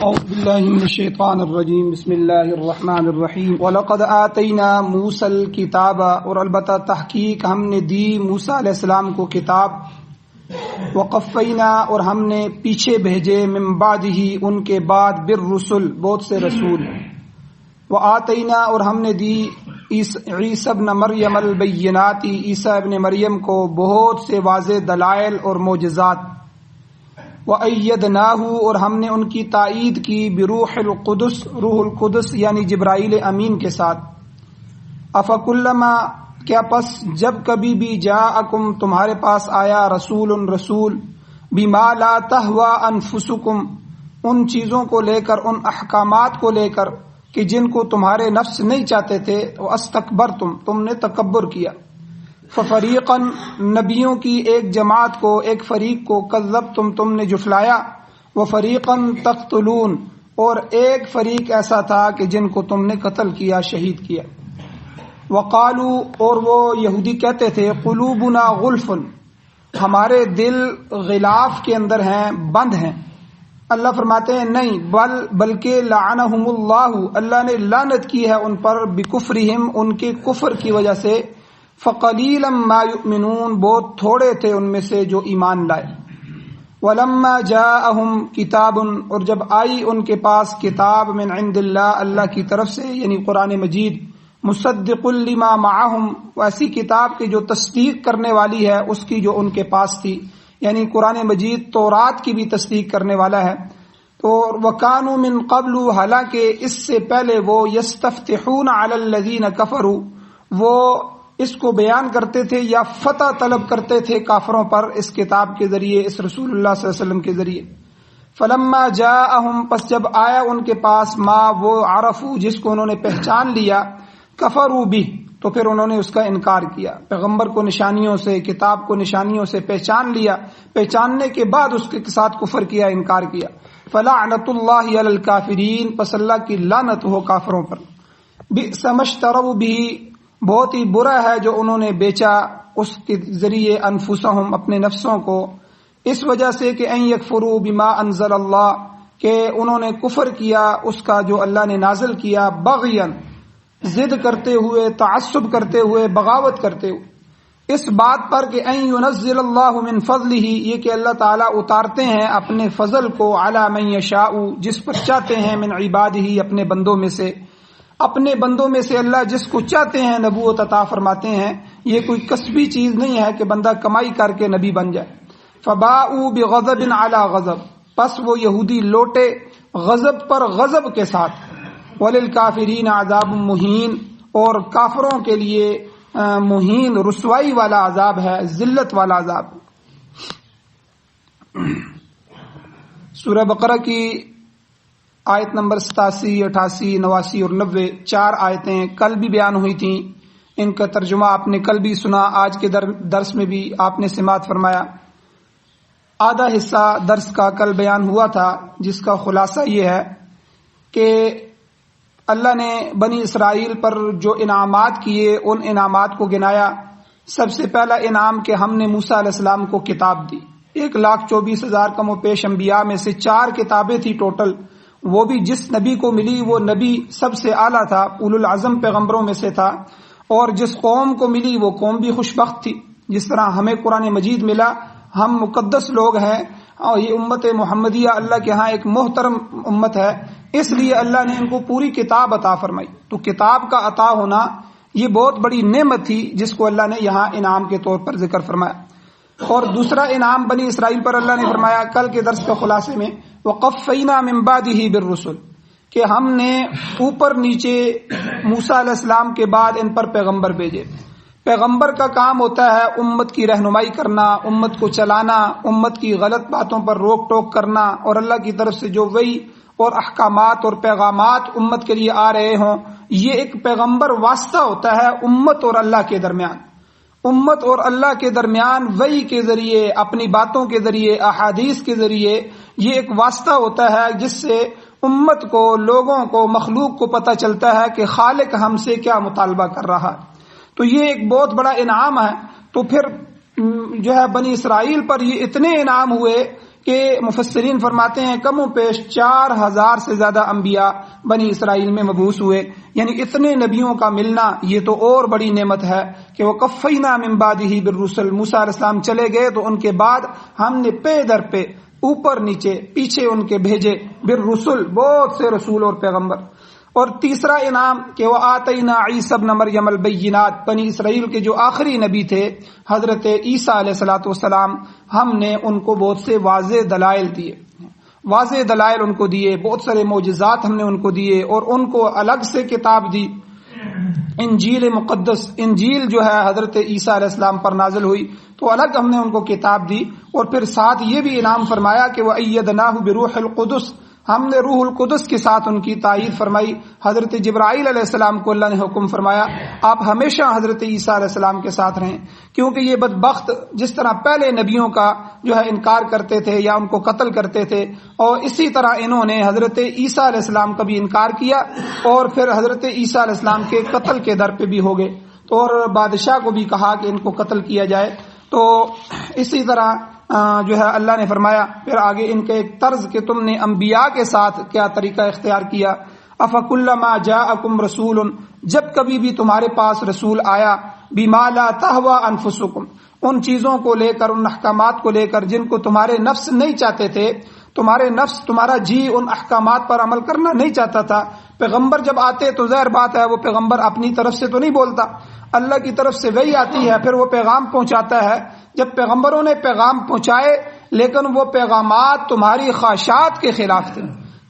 اعوذ باللہ من الشیطان الرجیم بسم اللہ الرحمن الرحیم وَلَقَدْ آتَيْنَا مُوسَى الْكِتَابَ اور البتہ تحقیق ہم نے دی موسیٰ علیہ السلام کو کتاب وَقَفَّيْنَا اور ہم نے پیچھے بھیجے من بعدہ ان کے بعد بالرسل بہت سے رسول وآتینا اور ہم نے دی عیسی ابن مریم البینات عیسیٰ ابن مریم کو بہت سے واضح دلائل اور معجزات وَأَيَّدْنَاهُ اور ہم نے ان کی تائید کی بروح القدس روح القدس یعنی جبرائیل امین کے ساتھ افکلما کیا پس جب کبھی بھی جاءکم تمہارے پاس آیا رسول بما لا تہوی انفسکم ان چیزوں کو لے کر ان احکامات کو لے کر کہ جن کو تمہارے نفس نہیں چاہتے تھے واستکبرتم تم نے تکبر کیا ففریقاً نبیوں کی ایک جماعت کو ایک فریق کو کذبتم تم نے جھٹلایا وفریقاً تقتلون اور ایک فریق ایسا تھا کہ جن کو تم نے قتل کیا شہید کیا وقالوا اور وہ یہودی کہتے تھے قلوبنا غلف ہمارے دل غلاف کے اندر ہیں بند ہیں اللہ فرماتے ہیں نہیں بلکہ لعنہم اللہ نے لعنت کی ہے ان پر بکفرہم ان کے کفر کی وجہ سے فقلیلا ما یؤمنون بہت تھوڑے تھے ان میں سے جو ایمان لائے ولما جاءہم کتاب اور جب آئی ان کے پاس کتاب من عند اللہ کی طرف سے یعنی قرآن مجید مصدق لما معہم ایسی کتاب کی جو تصدیق کرنے والی ہے اس کی جو ان کے پاس تھی یعنی قرآن مجید تورات کی بھی تصدیق کرنے والا ہے تو وکانوا من قبل حالانکہ اس سے پہلے وہ یستفتحون علی الذین کفروا وہ اس کو بیان کرتے تھے یا فتح طلب کرتے تھے کافروں پر اس کتاب کے ذریعے اس رسول اللہ صلی اللہ علیہ وسلم کے ذریعے فلما جاءہم پس جب آیا ان کے پاس ما وہ عرفو جس کو انہوں نے پہچان لیا کفروا بہ تو پھر انہوں نے اس کا انکار کیا پیغمبر کو نشانیوں سے کتاب کو نشانیوں سے پہچان لیا پہچاننے کے بعد اس کے ساتھ کفر کیا انکار کیا فلعنۃ اللہ علی الکافرین پس اللہ کی لعنت ہو کافروں پر بئس ما اشتروا بہ بہت ہی برا ہے جو انہوں نے بیچا اس کے ذریعے انفسہم اپنے نفسوں کو اس وجہ سے کہ ان یکفروا بما انزل اللہ کہ انہوں نے کفر کیا اس کا جو اللہ نے نازل کیا بغیا ضد کرتے ہوئے تعصب کرتے ہوئے بغاوت کرتے ہوئے اس بات پر کہ ان ينزل اللہ من فضلہ یہ کہ اللہ تعالیٰ اتارتے ہیں اپنے فضل کو علی من یشاء جس پر چاہتے ہیں من عبادہ اپنے بندوں میں سے اپنے بندوں میں سے اللہ جس کو چاہتے ہیں نبوت عطا فرماتے ہیں یہ کوئی کسبی چیز نہیں ہے کہ بندہ کمائی کر کے نبی بن جائے فباؤوا بغضب علی غضب پس وہ یہودی لوٹے غضب پر غضب کے ساتھ وللکافرین عذاب مہین اور کافروں کے لیے مہین رسوائی والا عذاب ہے ذلت والا عذاب سورہ بقرہ کی آیت نمبر 87 88 89 اور 90 4 آیتیں کل بھی بیان ہوئی تھیں ان کا ترجمہ آپ نے کل بھی سنا آج کے درس میں بھی آپ نے سماعت فرمایا آدھا حصہ درس کا کل بیان ہوا تھا جس کا خلاصہ یہ ہے کہ اللہ نے بنی اسرائیل پر جو انعامات کیے ان انعامات کو گنایا سب سے پہلا انعام کہ ہم نے موسیٰ علیہ السلام کو کتاب دی 1,24,000 کم و پیش انبیاء میں سے 4 کتابیں تھی ٹوٹل وہ بھی جس نبی کو ملی وہ نبی سب سے اعلیٰ تھا اولو العزم پیغمبروں میں سے تھا اور جس قوم کو ملی وہ قوم بھی خوش بخت تھی جس طرح ہمیں قرآن مجید ملا ہم مقدس لوگ ہیں اور یہ امت محمدیہ اللہ کے ہاں ایک محترم امت ہے اس لیے اللہ نے ان کو پوری کتاب عطا فرمائی تو کتاب کا عطا ہونا یہ بہت بڑی نعمت تھی جس کو اللہ نے یہاں انعام کے طور پر ذکر فرمایا اور دوسرا انعام بنی اسرائیل پر اللہ نے فرمایا کل کے درس کے خلاصے میں وقفینا من بعدہ بالرسل کہ ہم نے اوپر نیچے موسیٰ علیہ السلام کے بعد ان پر پیغمبر بھیجے پیغمبر کا کام ہوتا ہے امت کی رہنمائی کرنا امت کو چلانا امت کی غلط باتوں پر روک ٹوک کرنا اور اللہ کی طرف سے جو وحی اور احکامات اور پیغامات امت کے لیے آ رہے ہوں یہ ایک پیغمبر واسطہ ہوتا ہے امت اور اللہ کے درمیان امت اور اللہ کے درمیان وحی کے ذریعے اپنی باتوں کے ذریعے احادیث کے ذریعے یہ ایک واسطہ ہوتا ہے جس سے امت کو لوگوں کو مخلوق کو پتہ چلتا ہے کہ خالق ہم سے کیا مطالبہ کر رہا ہے تو یہ ایک بہت بڑا انعام ہے تو پھر جو ہے بنی اسرائیل پر یہ اتنے انعام ہوئے کہ مفسرین فرماتے ہیں کم و بیش 4000 سے زیادہ انبیاء بنی اسرائیل میں مبعوث ہوئے، یعنی اتنے نبیوں کا ملنا یہ تو اور بڑی نعمت ہے کہ وہ کفینا من بعدہ بالرسل، موسیٰ علیہ السلام چلے گئے تو ان کے بعد ہم نے پے در پہ، اوپر نیچے پیچھے ان کے بھیجے بالرسل، بہت سے رسول اور پیغمبر۔ اور تیسرا انعام کہ وہ آتینا عیسی ابن مریم البینات، بنی اسرائیل کے جو آخری نبی تھے حضرت عیسیٰ علیہ الصلوۃ والسلام، ہم نے ان کو بہت سے واضح دلائل دیے، واضح دلائل ان کو دیے، بہت سارے معجزات ہم نے ان کو دیے، اور ان کو الگ سے کتاب دی، انجیل مقدس، انجیل جو ہے حضرت عیسیٰ علیہ السلام پر نازل ہوئی تو الگ ہم نے ان کو کتاب دی، اور پھر ساتھ یہ بھی انعام فرمایا کہ وَأَيَّدْنَاهُ بِرُوحِ الْقُدُسِ، ہم نے روح القدس کے ساتھ ان کی تائید فرمائی۔ حضرت جبرائیل علیہ السلام کو اللہ نے حکم فرمایا آپ ہمیشہ حضرت عیسیٰ علیہ السلام کے ساتھ رہیں، کیونکہ یہ بدبخت جس طرح پہلے نبیوں کا جو ہے انکار کرتے تھے یا ان کو قتل کرتے تھے، اور اسی طرح انہوں نے حضرت عیسیٰ علیہ السلام کا بھی انکار کیا اور پھر حضرت عیسیٰ علیہ السلام کے قتل کے در پہ بھی ہو گئے، تو اور بادشاہ کو بھی کہا کہ ان کو قتل کیا جائے۔ تو اسی طرح جو ہے اللہ نے فرمایا پھر آگے ان کے ایک طرز کہ تم نے انبیاء کے ساتھ کیا طریقہ اختیار کیا، افکلما جاءکم رسول، جب کبھی بھی تمہارے پاس رسول آیا، بما لا تہوی انفسکم، ان چیزوں کو لے کر، ان احکامات کو لے کر جن کو تمہارے نفس نہیں چاہتے تھے، تمہارے نفس، تمہارا جی ان احکامات پر عمل کرنا نہیں چاہتا تھا۔ پیغمبر جب آتے تو ظاہر بات ہے وہ پیغمبر اپنی طرف سے تو نہیں بولتا، اللہ کی طرف سے وہی آتی ہے، پھر وہ پیغام پہنچاتا ہے۔ جب پیغمبروں نے پیغام پہنچائے لیکن وہ پیغامات تمہاری خواہشات کے خلاف تھے،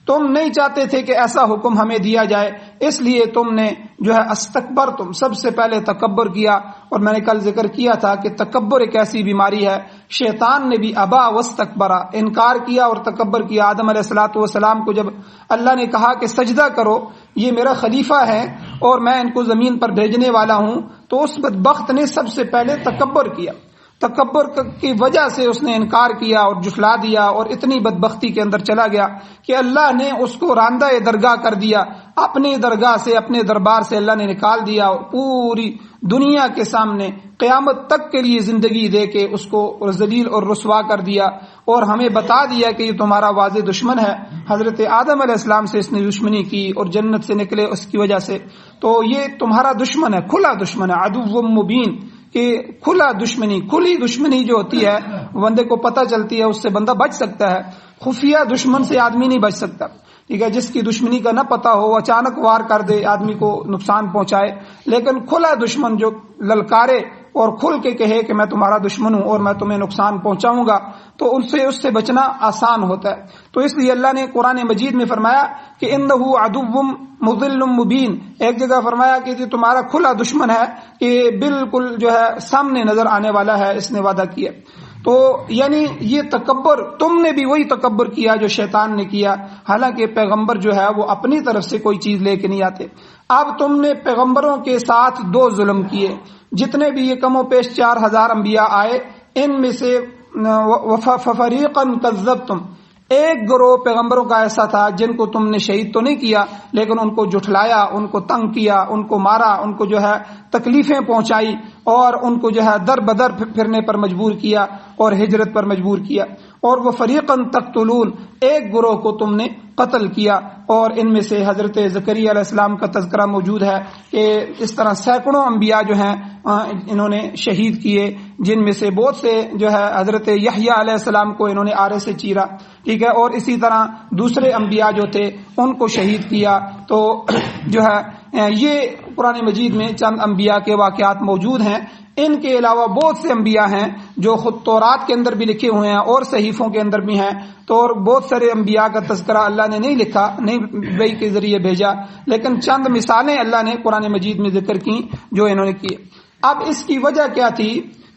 تم نہیں چاہتے تھے کہ ایسا حکم ہمیں دیا جائے، اس لیے تم نے جو ہے استکبر، تم سب سے پہلے تکبر کیا۔ اور میں نے کل ذکر کیا تھا کہ تکبر ایک ایسی بیماری ہے، شیطان نے بھی ابا واستکبرا، انکار کیا اور تکبر کیا۔ آدم علیہ الصلوۃ والسلام کو جب اللہ نے کہا کہ سجدہ کرو، یہ میرا خلیفہ ہے اور میں ان کو زمین پر بھیجنے والا ہوں، تو اس بدبخت نے سب سے پہلے تکبر کیا، تکبر کی وجہ سے اس نے انکار کیا اور جھٹلا دیا، اور اتنی بدبختی کے اندر چلا گیا کہ اللہ نے اس کو راندہ درگاہ کر دیا، اپنی درگاہ سے، اپنے دربار سے اللہ نے نکال دیا، اور پوری دنیا کے سامنے قیامت تک کے لیے زندگی دے کے اس کو ذلیل اور رسوا کر دیا، اور ہمیں بتا دیا کہ یہ تمہارا واضح دشمن ہے۔ حضرت آدم علیہ السلام سے اس نے دشمنی کی اور جنت سے نکلے اس کی وجہ سے، تو یہ تمہارا دشمن ہے، کھلا دشمن ہے، عدو مبین، کہ کھلا دشمنی، کھلی دشمنی جو ہوتی ہے بندے کو پتہ چلتی ہے، اس سے بندہ بچ سکتا ہے، خفیہ دشمن سے آدمی نہیں بچ سکتا، ٹھیک ہے، جس کی دشمنی کا نہ پتہ ہو، اچانک وار کر دے، آدمی کو نقصان پہنچائے، لیکن کھلا دشمن جو للکارے اور کھل کے کہے کہ میں تمہارا دشمن ہوں اور میں تمہیں نقصان پہنچاؤں گا، تو اس سے بچنا آسان ہوتا ہے۔ تو اس لیے اللہ نے قرآن مجید میں فرمایا کہ انہ عدو مضل مبین، ایک جگہ فرمایا کہ یہ تمہارا کھلا دشمن ہے، کہ بالکل جو ہے سامنے نظر آنے والا ہے، اس نے وعدہ کیا۔ تو یعنی یہ تکبر، تم نے بھی وہی تکبر کیا جو شیطان نے کیا، حالانکہ پیغمبر جو ہے وہ اپنی طرف سے کوئی چیز لے کے نہیں آتے۔ اب تم نے پیغمبروں کے ساتھ دو ظلم کیے، جتنے بھی یہ کم و پیش 4000 انبیاء آئے، ان میں سے فَفَرِيقًا كَذَّبْتُمْ، ایک گروہ پیغمبروں کا ایسا تھا جن کو تم نے شہید تو نہیں کیا لیکن ان کو جھٹلایا، ان کو تنگ کیا، ان کو مارا، ان کو جو ہے تکلیفیں پہنچائی، اور ان کو جو ہے در بدر پھرنے پر مجبور کیا اور ہجرت پر مجبور کیا۔ اور وہ فریقاً تقتلون، ایک گروہ کو تم نے قتل کیا، اور ان میں سے حضرت زکریا علیہ السلام کا تذکرہ موجود ہے کہ اس طرح سینکڑوں انبیاء جو ہیں انہوں نے شہید کیے، جن میں سے بہت سے جو ہے حضرت یحییٰ علیہ السلام کو انہوں نے آرے سے چیرا، ٹھیک ہے، اور اسی طرح دوسرے انبیاء جو تھے ان کو شہید کیا۔ تو جو ہے یہ قرآن مجید میں چند انبیاء کے واقعات موجود ہیں۔ ان کے علاوہ بہت سے انبیاء ہیں جو خود تورات کے اندر بھی لکھے ہوئے ہیں اور صحیفوں کے اندر بھی ہیں، تو اور بہت سارے انبیاء کا تذکرہ اللہ نے نہیں لکھا، نہیں وحی کے ذریعے بھیجا، لیکن چند مثالیں اللہ نے قرآن مجید میں ذکر کی جو انہوں نے کیے۔ اب اس کی وجہ کیا تھی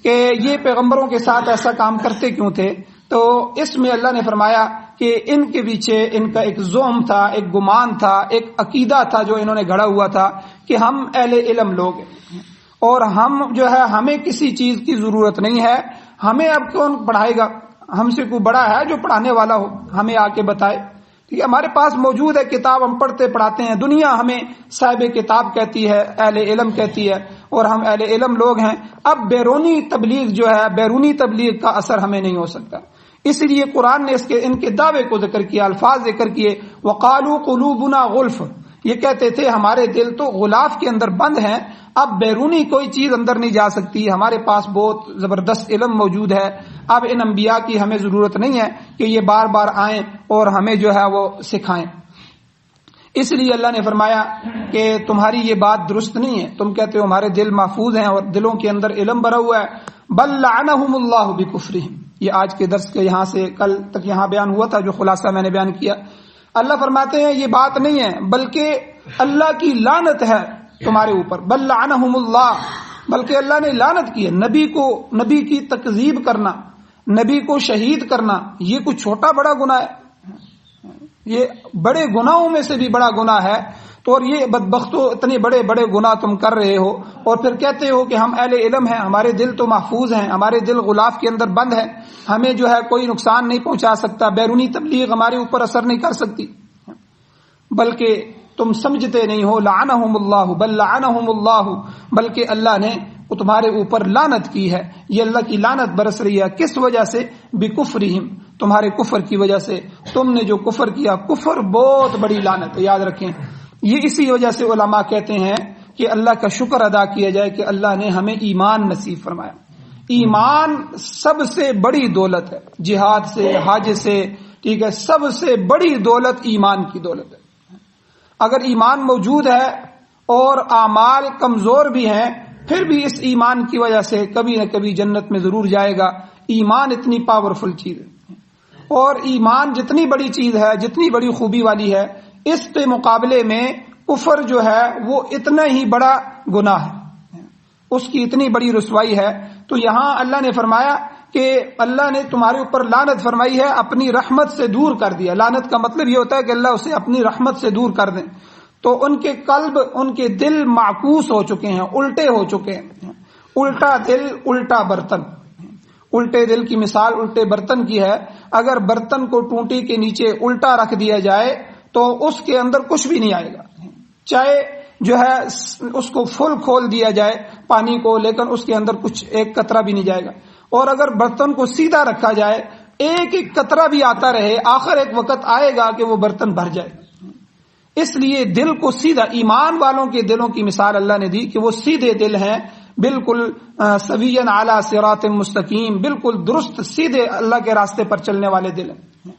کہ یہ پیغمبروں کے ساتھ ایسا کام کرتے کیوں تھے؟ تو اس میں اللہ نے فرمایا کہ ان کے پیچھے ان کا ایک زعم تھا، ایک گمان تھا، ایک عقیدہ تھا جو انہوں نے گھڑا ہوا تھا کہ ہم اہل علم لوگ ہیں اور ہم جو ہے ہمیں کسی چیز کی ضرورت نہیں ہے، ہمیں اب کون پڑھائے گا، ہم سے کوئی بڑا ہے جو پڑھانے والا ہو، ہمیں آ کے بتائے، ٹھیک ہے، ہمارے پاس موجود ہے کتاب، ہم پڑھتے پڑھاتے ہیں، دنیا ہمیں صاحب کتاب کہتی ہے، اہل علم کہتی ہے، اور ہم اہل علم لوگ ہیں۔ اب بیرونی تبلیغ جو ہے، بیرونی تبلیغ کا اثر ہمیں نہیں ہو سکتا، اس لیے قرآن نے ان کے دعوے کو ذکر کیا، الفاظ ذکر کیے، وقالوا قلوبنا غلف، یہ کہتے تھے ہمارے دل تو غلاف کے اندر بند ہیں، اب بیرونی کوئی چیز اندر نہیں جا سکتی، ہمارے پاس بہت زبردست علم موجود ہے، اب ان انبیاء کی ہمیں ضرورت نہیں ہے کہ یہ بار بار آئیں اور ہمیں جو ہے وہ سکھائیں۔ اس لیے اللہ نے فرمایا کہ تمہاری یہ بات درست نہیں ہے، تم کہتے ہو ہمارے دل محفوظ ہیں اور دلوں کے اندر علم بھرا ہوا ہے، بل لعنہم اللہ بکفرہم، یہ آج کے درس کے یہاں سے کل تک یہاں بیان ہوا تھا، جو خلاصہ میں نے بیان کیا۔ اللہ فرماتے ہیں یہ بات نہیں ہے، بلکہ اللہ کی لعنت ہے تمہارے اوپر، بل لعنہم اللہ، بلکہ اللہ نے لعنت کی ہے۔ نبی کی تکذیب کرنا، نبی کو شہید کرنا، یہ کوئی چھوٹا بڑا گناہ ہے؟ یہ بڑے گناہوں میں سے بھی بڑا گناہ ہے۔ تو اور یہ بدبختو اتنے بڑے بڑے گناہ تم کر رہے ہو اور پھر کہتے ہو کہ ہم اہل علم ہیں، ہمارے دل تو محفوظ ہیں، ہمارے دل غلاف کے اندر بند ہے، ہمیں جو ہے کوئی نقصان نہیں پہنچا سکتا، بیرونی تبلیغ ہمارے اوپر اثر نہیں کر سکتی، بلکہ تم سمجھتے نہیں ہو لعنہم اللہ، بل لعنہم اللہ، بلکہ اللہ نے تمہارے اوپر لعنت کی ہے، یہ اللہ کی لعنت برس رہی ہے۔ کس وجہ سے؟ بکفرہم، تمہارے کفر کی وجہ سے، تم نے جو کفر کیا، کفر بہت بڑی لعنت ہے، یاد رکھیں۔ یہ اسی وجہ سے علماء کہتے ہیں کہ اللہ کا شکر ادا کیا جائے کہ اللہ نے ہمیں ایمان نصیب فرمایا۔ ایمان سب سے بڑی دولت ہے، جہاد سے، حج سے، ٹھیک ہے، سب سے بڑی دولت ایمان کی دولت ہے۔ اگر ایمان موجود ہے اور اعمال کمزور بھی ہیں، پھر بھی اس ایمان کی وجہ سے کبھی نہ کبھی جنت میں ضرور جائے گا۔ ایمان اتنی پاورفل چیز ہے، اور ایمان جتنی بڑی چیز ہے، جتنی بڑی خوبی والی ہے، اس کے مقابلے میں کفر جو ہے وہ اتنا ہی بڑا گناہ ہے، اس کی اتنی بڑی رسوائی ہے۔ تو یہاں اللہ نے فرمایا کہ اللہ نے تمہارے اوپر لعنت فرمائی ہے، اپنی رحمت سے دور کر دیا۔ لعنت کا مطلب یہ ہوتا ہے کہ اللہ اسے اپنی رحمت سے دور کر دیں۔ تو ان کے قلب، ان کے دل معکوس ہو چکے ہیں، الٹے ہو چکے ہیں۔ الٹا دل، الٹا برتن۔ الٹے دل کی مثال الٹے برتن کی ہے۔ اگر برتن کو ٹونٹی کے نیچے الٹا رکھ دیا جائے تو اس کے اندر کچھ بھی نہیں آئے گا، چاہے جو ہے اس کو فل کھول دیا جائے پانی کو، لیکن اس کے اندر کچھ ایک قطرہ بھی نہیں جائے گا۔ اور اگر برتن کو سیدھا رکھا جائے، ایک ایک قطرہ بھی آتا رہے، آخر ایک وقت آئے گا کہ وہ برتن بھر جائے۔ اس لیے دل کو سیدھا، ایمان والوں کے دلوں کی مثال اللہ نے دی کہ وہ سیدھے دل ہیں، بالکل سویًا علی صراط مستقیم، بالکل درست سیدھے اللہ کے راستے پر چلنے والے دل ہیں۔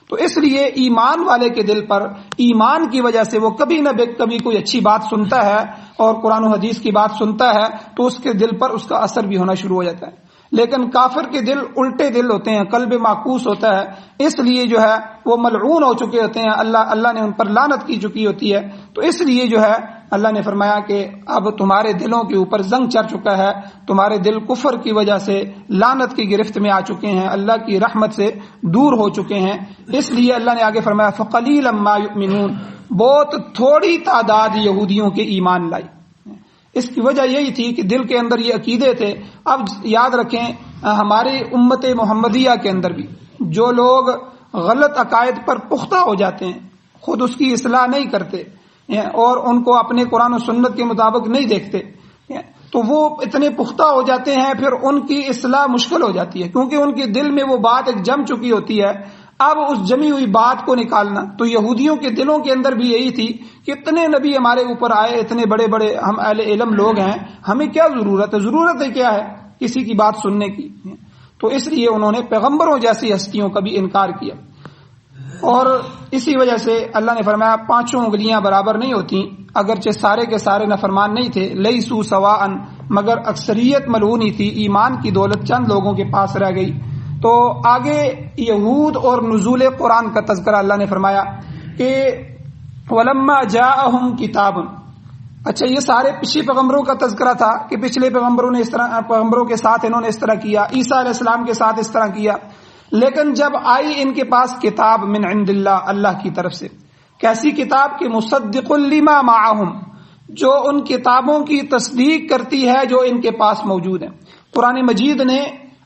تو اس لیے ایمان والے کے دل پر ایمان کی وجہ سے وہ کبھی نہ کبھی کوئی اچھی بات سنتا ہے اور قرآن و حدیث کی بات سنتا ہے تو اس کے دل پر اس کا اثر بھی ہونا شروع ہو جاتا ہے۔ لیکن کافر کے دل الٹے دل ہوتے ہیں، قلب معکوس ہوتا ہے، اس لیے جو ہے وہ ملعون ہو چکے ہوتے ہیں، اللہ نے ان پر لعنت کی چکی ہوتی ہے۔ تو اس لیے جو ہے اللہ نے فرمایا کہ اب تمہارے دلوں کے اوپر زنگ چڑھ چکا ہے، تمہارے دل کفر کی وجہ سے لعنت کی گرفت میں آ چکے ہیں، اللہ کی رحمت سے دور ہو چکے ہیں۔ اس لیے اللہ نے آگے فرمایا فَقَلِيلًا مَا يُؤْمِنُونَ، بہت تھوڑی تعداد یہودیوں کے ایمان لائی۔ اس کی وجہ یہی تھی کہ دل کے اندر یہ عقیدے تھے۔ اب یاد رکھیں ہماری امت محمدیہ کے اندر بھی جو لوگ غلط عقائد پر پختہ ہو جاتے ہیں، خود اس کی اصلاح نہیں کرتے اور ان کو اپنے قرآن و سنت کے مطابق نہیں دیکھتے، تو وہ اتنے پختہ ہو جاتے ہیں، پھر ان کی اصلاح مشکل ہو جاتی ہے، کیونکہ ان کے دل میں وہ بات ایک جم چکی ہوتی ہے۔ اب اس جمی ہوئی بات کو نکالنا، تو یہودیوں کے دلوں کے اندر بھی یہی تھی کہ اتنے نبی ہمارے اوپر آئے، اتنے بڑے بڑے ہم اہل علم لوگ ہیں، ہمیں کیا ضرورت ہے؟ ضرورت ہے کیا ہے کسی کی بات سننے کی؟ تو اس لیے انہوں نے پیغمبروں جیسی ہستیوں کا بھی انکار کیا، اور اسی وجہ سے اللہ نے فرمایا 5 انگلیاں برابر نہیں ہوتی، اگرچہ سارے کے سارے نافرمان نہیں تھے، لیسوا سواء، مگر اکثریت ملعونی تھی، ایمان کی دولت چند لوگوں کے پاس رہ گئی۔ تو آگے یہود اور نزول قرآن کا تذکرہ اللہ نے فرمایا کہ وَلَمَّا جَاءَهُمْ كِتَابٌ، اچھا یہ سارے پچھلے پیغمبروں کا تذکرہ تھا کہ پچھلے پیغمبروں نے اس طرح، پیغمبروں کے ساتھ انہوں نے اس طرح کیا، عیسیٰ علیہ السلام کے ساتھ اس طرح کیا، لیکن جب آئی ان کے پاس کتاب من عند اللہ، اللہ کی طرف سے، کیسی کتاب کہ مصدق لما معہم، جو ان کتابوں کی تصدیق کرتی ہے جو ان کے پاس موجود ہیں۔ قرآن مجید نے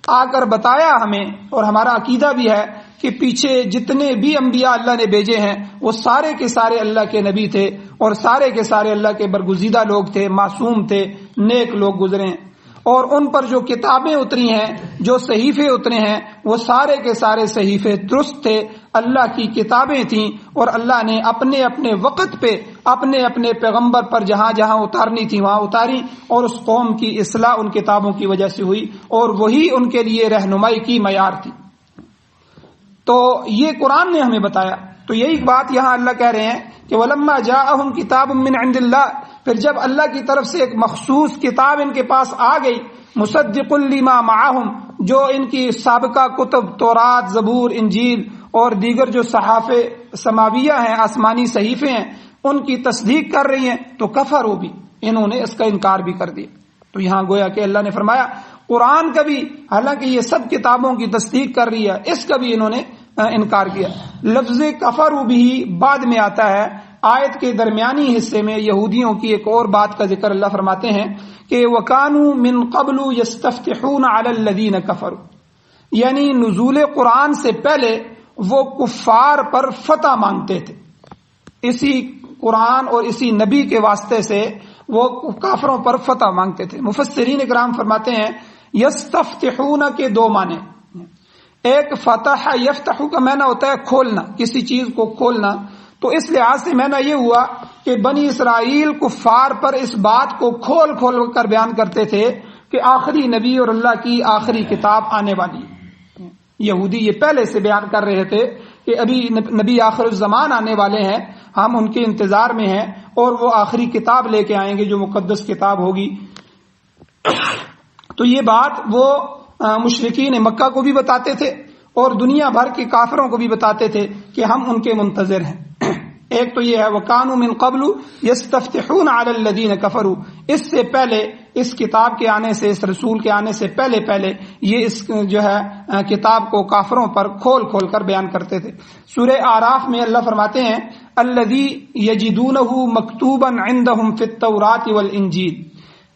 آ کر بتایا ہمیں، اور ہمارا عقیدہ بھی ہے کہ پیچھے جتنے بھی انبیاء اللہ نے بھیجے ہیں وہ سارے کے سارے اللہ کے نبی تھے، اور سارے کے سارے اللہ کے برگزیدہ لوگ تھے، معصوم تھے، نیک لوگ گزرے ہیں۔ اور ان پر جو کتابیں اتری ہیں، جو صحیفے اترے ہیں، وہ سارے کے سارے صحیفے درست تھے، اللہ کی کتابیں تھیں، اور اللہ نے اپنے اپنے وقت پہ اپنے اپنے پیغمبر پر جہاں جہاں اتارنی تھی وہاں اتاری، اور اس قوم کی اصلاح ان کتابوں کی وجہ سے ہوئی، اور وہی ان کے لیے رہنمائی کی معیار تھی۔ تو یہ قرآن نے ہمیں بتایا۔ تو یہی بات یہاں اللہ کہہ رہے ہیں کہ وَلَمَّا جَاءَهُمْ كِتَابٌ مِّنْ عِندِ اللَّهِ، پھر جب اللہ کی طرف سے ایک مخصوص کتاب ان کے پاس آ گئی، مُصَدِّقٌ لِّمَا مَعَهُمْ، جو ان کی سابقہ کتب تورات، زبور، انجیل اور دیگر جو صحائف سماویہ ہیں، آسمانی صحیفے ہیں، ان کی تصدیق کر رہی ہیں، تو کفروا بھی، انہوں نے اس کا انکار بھی کر دیا۔ تو یہاں گویا کہ اللہ نے فرمایا قرآن کا بھی، حالانکہ یہ سب کتابوں کی تصدیق کر رہی ہے، اس کا بھی انہوں نے انکار کیا۔ لفظ کفروا بھی بعد میں آتا ہے، آیت کے درمیانی حصے میں یہودیوں کی ایک اور بات کا ذکر اللہ فرماتے ہیں کہ وَكَانُوا مِن قَبْلُ يَسْتَفْتِحُونَ عَلَى الَّذِينَ كَفَرُوا، یعنی نزول قرآن سے پہلے وہ کفار پر فتح مانگتے تھے، اسی قرآن اور اسی نبی کے واسطے سے وہ کافروں پر فتح مانگتے تھے۔ مفسرین کرام فرماتے ہیں یستفتحون کے دو معنی، ایک فتح یفتح کا معنی ہوتا ہے کھولنا، کسی چیز کو کھولنا، تو اس لحاظ سے معنی یہ ہوا کہ بنی اسرائیل کفار پر اس بات کو کھول کھول کر بیان کرتے تھے کہ آخری نبی اور اللہ کی آخری کتاب آنے والی ہے۔ یہودی یہ پہلے سے بیان کر رہے تھے کہ ابھی نبی آخر الزمان آنے والے ہیں، ہم ان کے انتظار میں ہیں، اور وہ آخری کتاب لے کے آئیں گے جو مقدس کتاب ہوگی۔ تو یہ بات وہ مشرکین مکہ کو بھی بتاتے تھے اور دنیا بھر کے کافروں کو بھی بتاتے تھے کہ ہم ان کے منتظر ہیں۔ ایک تو یہ ہے وَكَانُوا مِن قَبْلُ يَسْتَفْتِحُونَ عَلَى الَّذِينَ كَفَرُوا، اس سے پہلے، اس کتاب کے آنے سے، اس رسول کے آنے سے پہلے پہلے یہ اس جو ہے کتاب کو کافروں پر کھول کھول کر بیان کرتے تھے۔ سورہ اعراف میں اللہ فرماتے ہیں الَّذِي يَجِدُونَهُ مَكْتُوبًا عِندَهُمْ فِي التَّوْرَاةِ وَالْإِنجِيلِ،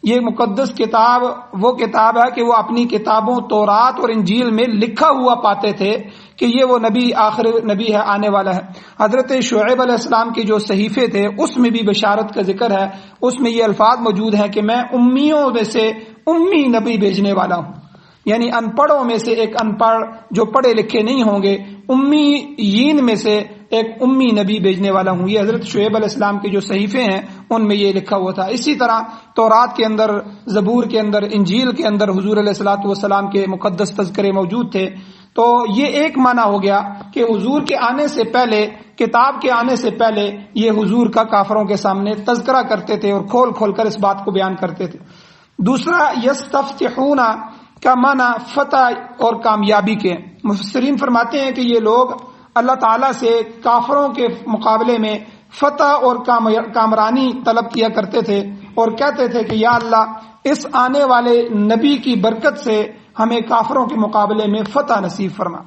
یہ مقدس کتاب وہ کتاب ہے کہ وہ اپنی کتابوں تورات اور انجیل میں لکھا ہوا پاتے تھے کہ یہ وہ نبی آخر نبی ہے، آنے والا ہے۔ حضرت شعیب علیہ السلام کے جو صحیفے تھے اس میں بھی بشارت کا ذکر ہے، اس میں یہ الفاظ موجود ہیں کہ میں امیوں میں سے امی نبی بھیجنے والا ہوں، یعنی ان پڑھوں میں سے ایک ان پڑھ جو پڑھے لکھے نہیں ہوں گے، امیین میں سے ایک امی نبی بھیجنے والا ہوں۔ یہ حضرت شعیب علیہ السلام کے جو صحیفے ہیں ان میں یہ لکھا ہوا تھا۔ اسی طرح تورات کے اندر، زبور کے اندر، انجیل کے اندر حضور علیہ الصلوۃ والسلام کے مقدس تذکرے موجود تھے۔ تو یہ ایک معنی ہو گیا کہ حضور کے آنے سے پہلے، کتاب کے آنے سے پہلے یہ حضور کا کافروں کے سامنے تذکرہ کرتے تھے اور کھول کھول کر اس بات کو بیان کرتے تھے۔ دوسرا یستفتحون کا معنی فتح اور کامیابی کے، مفسرین فرماتے ہیں کہ یہ لوگ اللہ تعالیٰ سے کافروں کے مقابلے میں فتح اور کامرانی طلب کیا کرتے تھے اور کہتے تھے کہ یا اللہ اس آنے والے نبی کی برکت سے ہمیں کافروں کے مقابلے میں فتح نصیب فرما۔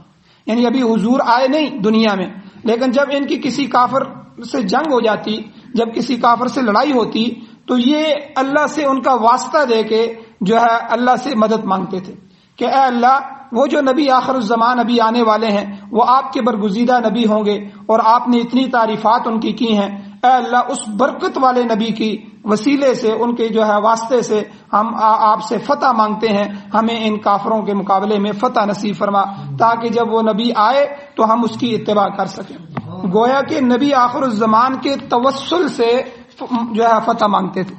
یعنی ابھی حضور آئے نہیں دنیا میں، لیکن جب ان کی کسی کافر سے جنگ ہو جاتی، جب کسی کافر سے لڑائی ہوتی، تو یہ اللہ سے ان کا واسطہ دے کے جو ہے اللہ سے مدد مانگتے تھے کہ اے اللہ وہ جو نبی آخر الزمان ابھی آنے والے ہیں وہ آپ کے برگزیدہ نبی ہوں گے اور آپ نے اتنی تعریفات ان کی ہیں، اے اللہ اس برکت والے نبی کی وسیلے سے، ان کے جو ہے واسطے سے ہم آپ سے فتح مانگتے ہیں، ہمیں ان کافروں کے مقابلے میں فتح نصیب فرما تاکہ جب وہ نبی آئے تو ہم اس کی اتباع کر سکیں۔ گویا کہ نبی آخر الزمان کے توسل سے جو ہے فتح مانگتے تھے۔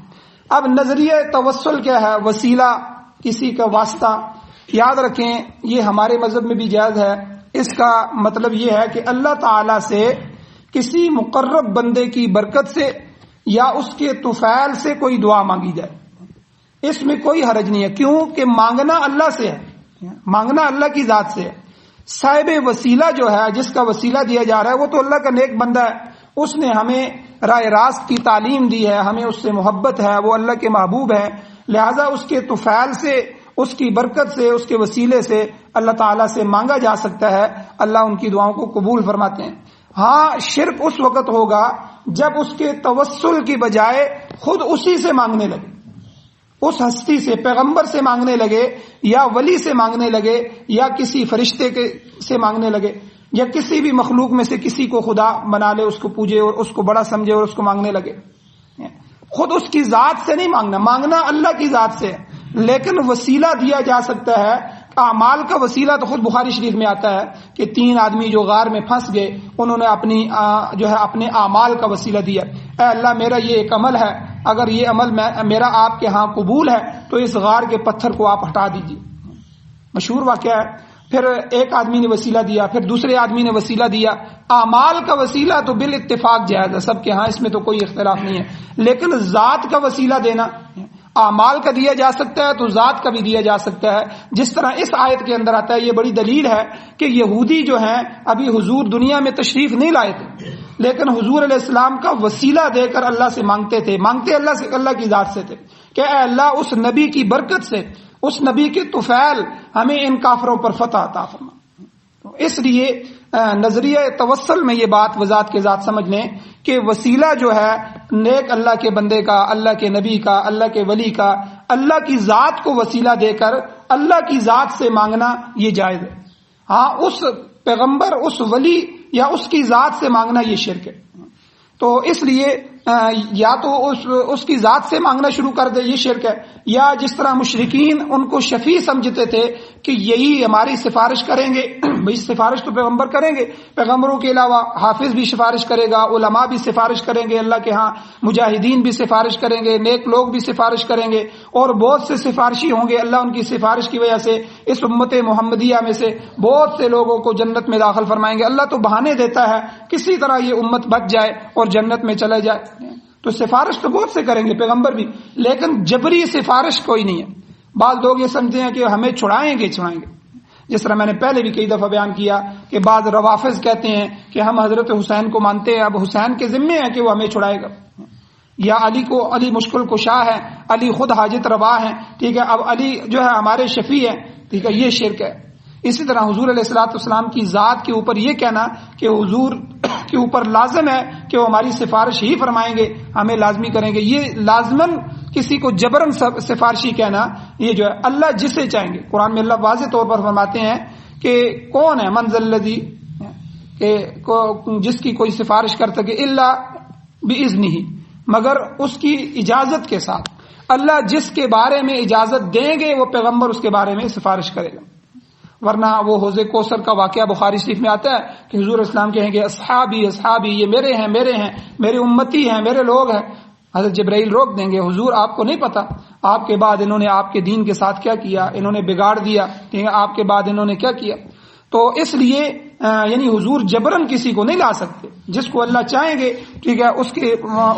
اب نظریہ توسل کیا ہے؟ وسیلہ، کسی کا واسطہ۔ یاد رکھیں یہ ہمارے مذہب میں بھی جائز ہے۔ اس کا مطلب یہ ہے کہ اللہ تعالی سے کسی مقرب بندے کی برکت سے یا اس کے طفیل سے کوئی دعا مانگی جائے، اس میں کوئی حرج نہیں ہے، کیوں کہ مانگنا اللہ سے ہے، مانگنا اللہ کی ذات سے ہے۔ صاحب وسیلہ جو ہے، جس کا وسیلہ دیا جا رہا ہے، وہ تو اللہ کا نیک بندہ ہے، اس نے ہمیں راہ راست کی تعلیم دی ہے، ہمیں اس سے محبت ہے، وہ اللہ کے محبوب ہے، لہذا اس کے طفیل سے، اس کی برکت سے، اس کے وسیلے سے اللہ تعالیٰ سے مانگا جا سکتا ہے۔ اللہ ان کی دعاؤں کو قبول فرماتے ہیں۔ ہاں شرک اس وقت ہوگا جب اس کے توسل کی بجائے خود اسی سے مانگنے لگے، اس ہستی سے، پیغمبر سے مانگنے لگے یا ولی سے مانگنے لگے یا کسی فرشتے کے سے مانگنے لگے یا کسی بھی مخلوق میں سے کسی کو خدا بنا لے، اس کو پوجے اور اس کو بڑا سمجھے اور اس کو مانگنے لگے۔ خود اس کی ذات سے نہیں مانگنا، مانگنا اللہ کی ذات سے ہے۔ لیکن وسیلہ دیا جا سکتا ہے. اعمال کا وسیلہ تو خود بخاری شریف میں آتا ہے کہ 3 آدمی جو غار میں پھنس گئے انہوں نے اپنے اعمال کا وسیلہ دیا. اے اللہ میرا یہ ایک عمل ہے، اگر یہ عمل میرا آپ کے ہاں قبول ہے تو اس غار کے پتھر کو آپ ہٹا دیجیے. مشہور واقعہ ہے. پھر ایک آدمی نے وسیلہ دیا، پھر دوسرے آدمی نے وسیلہ دیا. اعمال کا وسیلہ تو بالاتفاق جائز ہے سب کے ہاں، اس میں تو کوئی اختلاف نہیں ہے. لیکن ذات کا وسیلہ دینا، اعمال کا دیا جا سکتا ہے تو ذات کا بھی دیا جا سکتا ہے. جس طرح اس آیت کے اندر آتا ہے، یہ بڑی دلیل ہے کہ یہودی جو ہیں ابھی حضور دنیا میں تشریف نہیں لائے تھے، لیکن حضور علیہ السلام کا وسیلہ دے کر اللہ سے مانگتے تھے. مانگتے اللہ کی ذات سے تھے کہ اے اللہ اس نبی کی برکت سے، اس نبی کے طفیل ہمیں ان کافروں پر فتح عطا فرما. اس لیے نظریہ توسل میں یہ بات وضاحت کے ذات سمجھ لیں کہ وسیلہ جو ہے نیک اللہ کے بندے کا، اللہ کے نبی کا، اللہ کے ولی کا، اللہ کی ذات کو وسیلہ دے کر اللہ کی ذات سے مانگنا یہ جائز ہے. ہاں اس پیغمبر، اس ولی یا اس کی ذات سے مانگنا یہ شرک ہے. تو اس لیے یا تو اس کی ذات سے مانگنا شروع کر دے، یہ شرک ہے. یا جس طرح مشرکین ان کو شفیع سمجھتے تھے کہ یہی ہماری سفارش کریں گے. بھئی سفارش تو پیغمبر کریں گے، پیغمبروں کے علاوہ حافظ بھی سفارش کرے گا، علماء بھی سفارش کریں گے اللہ کے ہاں، مجاہدین بھی سفارش کریں گے، نیک لوگ بھی سفارش کریں گے، اور بہت سے سفارشی ہوں گے. اللہ ان کی سفارش کی وجہ سے اس امت محمدیہ میں سے بہت سے لوگوں کو جنت میں داخل فرمائیں گے. اللہ تو بہانے دیتا ہے کسی طرح یہ امت بچ جائے اور جنت میں چلے جائے. تو سفارش تو بہت سے کریں گے پیغمبر بھی، لیکن جبری سفارش کوئی نہیں ہے. بعض لوگ یہ سمجھتے ہیں کہ ہمیں چھڑائیں گے. جس طرح میں نے پہلے بھی کئی دفعہ بیان کیا کہ بعض روافض کہتے ہیں کہ ہم حضرت حسین کو مانتے ہیں، اب حسین کے ذمے ہے کہ وہ ہمیں چھڑائے گا. یا علی مشکل کشا ہے، علی خود حاجت روا ہے، ٹھیک ہے، اب علی جو ہے ہمارے شفیع ہے، ٹھیک ہے، یہ شرک ہے. اسی طرح حضور علیہ الصلوۃ والسلام کی ذات کے اوپر یہ کہنا کہ حضور کے اوپر لازم ہے کہ وہ ہماری سفارش ہی فرمائیں گے، ہمیں لازمی کریں گے، یہ لازماً کسی کو جبرن سفارشی کہنا یہ جو ہے اللہ جسے چاہیں گے. قرآن میں اللہ واضح طور پر فرماتے ہیں کہ کون ہے منزل الذی، کہ جس کی کوئی سفارش کر سکے الا باذنہ، مگر اس کی اجازت کے ساتھ. اللہ جس کے بارے میں اجازت دیں گے وہ پیغمبر اس کے بارے میں سفارش کرے گا. ورنہ وہ حوض کوثر کا واقعہ بخاری شریف میں آتا ہے کہ حضور اسلام کہیں گے اصحابی اصحابی، یہ میرے ہیں میرے امتی ہیں، میرے لوگ ہیں. حضرت جبرائیل روک دیں گے، حضور آپ کو نہیں پتا آپ کے بعد انہوں نے آپ کے دین کے ساتھ کیا کیا، انہوں نے بگاڑ دیا، ٹھیک ہے، آپ کے بعد انہوں نے کیا کیا. تو اس لیے یعنی حضور جبرن کسی کو نہیں لا سکتے، جس کو اللہ چاہیں گے ٹھیک ہے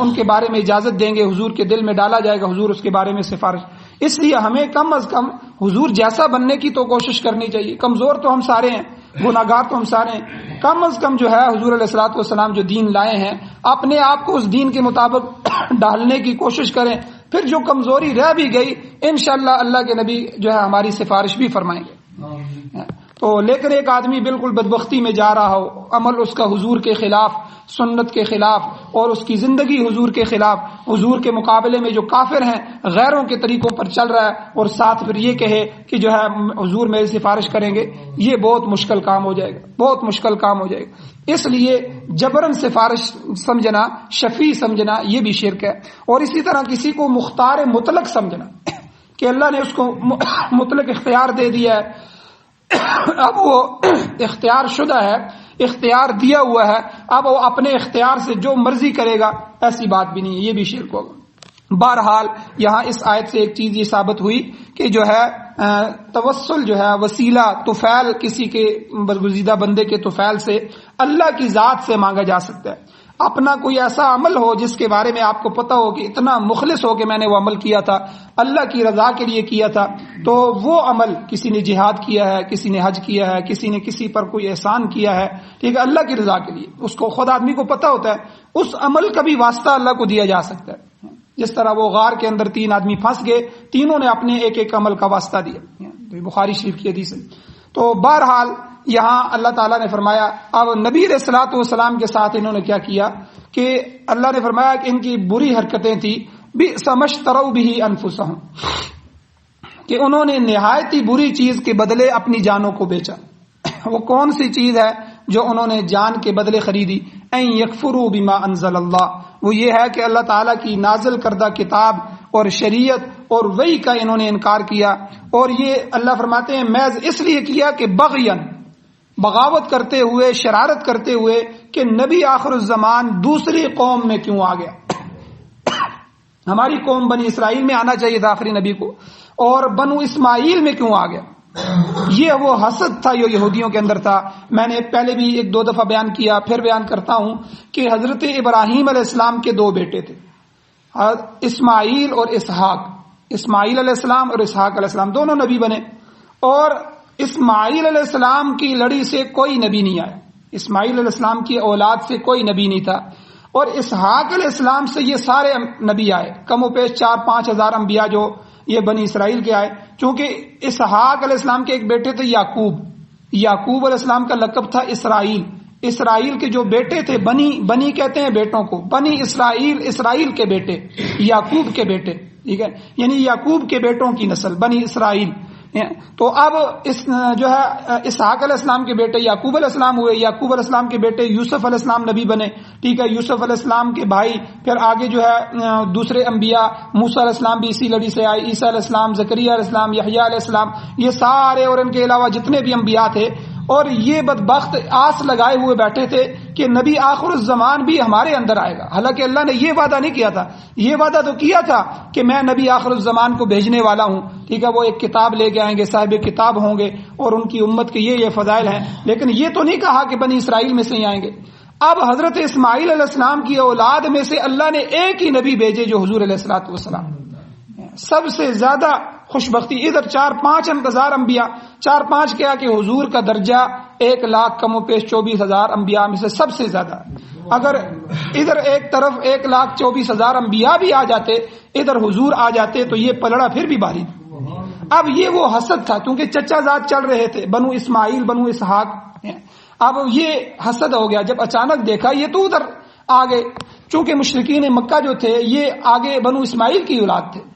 ان کے بارے میں اجازت دیں گے، حضور کے دل میں ڈالا جائے گا حضور اس کے بارے میں سفارش. اس لیے ہمیں کم از کم حضور جیسا بننے کی تو کوشش کرنی چاہیے. کمزور تو ہم سارے ہیں، گناہگار تو ہم سارے ہیں. کم از کم جو ہے حضور علیہ الصلوۃ والسلام جو دین لائے ہیں اپنے آپ کو اس دین کے مطابق ڈالنے کی کوشش کریں. پھر جو کمزوری رہ بھی گئی انشاءاللہ اللہ کے نبی جو ہے ہماری سفارش بھی فرمائیں گے. تو لیکن ایک آدمی بالکل بدبختی میں جا رہا ہو، عمل اس کا حضور کے خلاف، سنت کے خلاف، اور اس کی زندگی حضور کے خلاف، حضور کے مقابلے میں جو کافر ہیں غیروں کے طریقوں پر چل رہا ہے، اور ساتھ پھر یہ کہے کہ جو ہے حضور میری سفارش کریں گے، یہ بہت مشکل کام ہو جائے گا، بہت مشکل کام ہو جائے گا. اس لیے جبرن سفارش سمجھنا، شفیع سمجھنا یہ بھی شرک ہے. اور اسی طرح کسی کو مختار مطلق سمجھنا کہ اللہ نے اس کو مطلق اختیار دے دیا ہے، اب وہ اختیار شدہ ہے، اختیار دیا ہوا ہے، اب وہ اپنے اختیار سے جو مرضی کرے گا، ایسی بات بھی نہیں ہے، یہ بھی شرک ہوگا. بہرحال یہاں اس آیت سے ایک چیز یہ ثابت ہوئی کہ جو ہے توسل جو ہے وسیلہ طفیل، کسی کے برگزیدہ بندے کے طفیل سے اللہ کی ذات سے مانگا جا سکتا ہے. اپنا کوئی ایسا عمل ہو جس کے بارے میں آپ کو پتا ہو کہ اتنا مخلص ہو کہ میں نے وہ عمل کیا تھا، اللہ کی رضا کے لیے کیا تھا، تو وہ عمل کسی نے جہاد کیا ہے، کسی نے حج کیا ہے، کسی نے کسی پر کوئی احسان کیا ہے، ٹھیک ہے، اللہ کی رضا کے لیے، اس کو خود آدمی کو پتا ہوتا ہے، اس عمل کا بھی واسطہ اللہ کو دیا جا سکتا ہے. جس طرح وہ غار کے اندر 3 آدمی پھنس گئے، تینوں نے اپنے ایک ایک عمل کا واسطہ دیا، بخاری شریف کی حدیث ہے. تو بہرحال یہاں اللہ تعالیٰ نے فرمایا، اب نبی علیہ الصلوۃ والسلام کے ساتھ انہوں نے کیا کیا کہ اللہ نے فرمایا کہ ان کی بری حرکتیں تھی، بئس ما اشتروا به انفسهم، کہ انہوں نے نہایت ہی بری چیز کے بدلے اپنی جانوں کو بیچا. وہ کون سی چیز ہے جو انہوں نے جان کے بدلے خریدی؟ ان یکفروا بما انزل اللہ، وہ یہ ہے کہ اللہ تعالیٰ کی نازل کردہ کتاب اور شریعت اور وہی کا انہوں نے انکار کیا. اور یہ اللہ فرماتے ہیں محض اس لیے کیا کہ بغین، بغاوت کرتے ہوئے، شرارت کرتے ہوئے کہ نبی آخر الزمان دوسری قوم میں کیوں آ گیا. ہماری قوم بنی اسرائیل میں آنا چاہیے تھا آخری نبی کو، اور بنو اسماعیل میں کیوں آ گیا. یہ وہ حسد تھا جو یہودیوں کے اندر تھا. میں نے پہلے بھی ایک دو دفعہ بیان کیا، پھر بیان کرتا ہوں کہ حضرت ابراہیم علیہ السلام کے دو بیٹے تھے، اسماعیل اور اسحاق. اسماعیل علیہ السلام اور اسحاق علیہ السلام دونوں نبی بنے، اور اسماعیل علیہ السلام کی لڑی سے کوئی نبی نہیں آیا. اسماعیل علیہ السلام کی اولاد سے کوئی نبی نہیں تھا. اور اسحاق علیہ السلام سے یہ سارے نبی آئے، کم و بیش 4-5 ہزار انبیاء جو یہ بنی اسرائیل کے آئے. چونکہ اسحاق علیہ السلام کے ایک بیٹے تھے یعقوب. یعقوب علیہ السلام کا لقب تھا اسرائیل. اسرائیل کے جو بیٹے تھے، بنی کہتے ہیں بیٹوں کو، بنی اسرائیل، اسرائیل کے بیٹے، یعقوب کے بیٹے، ٹھیک ہے، یعنی یعقوب کے بیٹوں کی نسل بنی اسرائیل. تو اب اس جو ہے اسحاق علیہ السلام کے بیٹے یعقوب علیہ السلام ہوئے. یعقوب علیہ السلام کے بیٹے یوسف علیہ السلام نبی بنے، ٹھیک ہے. یوسف علیہ السلام کے بھائی پھر آگے جو ہے دوسرے انبیاء، موسیٰ علیہ السلام بھی اسی لڑی سے آئے، عیسیٰ علیہ السلام، زکریا علیہ السلام، یحییٰ علیہ السلام، یہ سارے اور ان کے علاوہ جتنے بھی انبیاء تھے. اور یہ بدبخت آس لگائے ہوئے بیٹھے تھے کہ نبی آخر الزمان بھی ہمارے اندر آئے گا. حالانکہ اللہ نے یہ وعدہ نہیں کیا تھا. یہ وعدہ تو کیا تھا کہ میں نبی آخر الزمان کو بھیجنے والا ہوں، ٹھیک ہے. وہ ایک کتاب لے کے آئیں گے، صاحب کتاب ہوں گے، اور ان کی امت کے یہ فضائل ہیں. لیکن یہ تو نہیں کہا کہ بنی اسرائیل میں سے ہی آئیں گے. اب حضرت اسماعیل علیہ السلام کی اولاد میں سے اللہ نے ایک ہی نبی بھیجے جو حضور علیہ الصلوۃ والسلام. سب سے زیادہ خوشبختی ادھر 4-5 ہزار انبیاء، 4-5 کیا کہ حضور کا درجہ 1 لاکھ کم و پیش 24,000 انبیاء میں سے سب سے زیادہ. اگر ادھر ایک طرف 1,24,000 انبیاء بھی آ جاتے، ادھر حضور آ جاتے، تو یہ پلڑا پھر بھی بھاری. اب یہ وہ حسد تھا، کیونکہ چچا زاد چل رہے تھے، بنو اسماعیل، بنو اسحاق. اب یہ حسد ہو گیا جب اچانک دیکھا یہ تو ادھر آگے. چونکہ مشرکین مکہ جو تھے یہ آگے بنو اسماعیل کی اولاد تھے،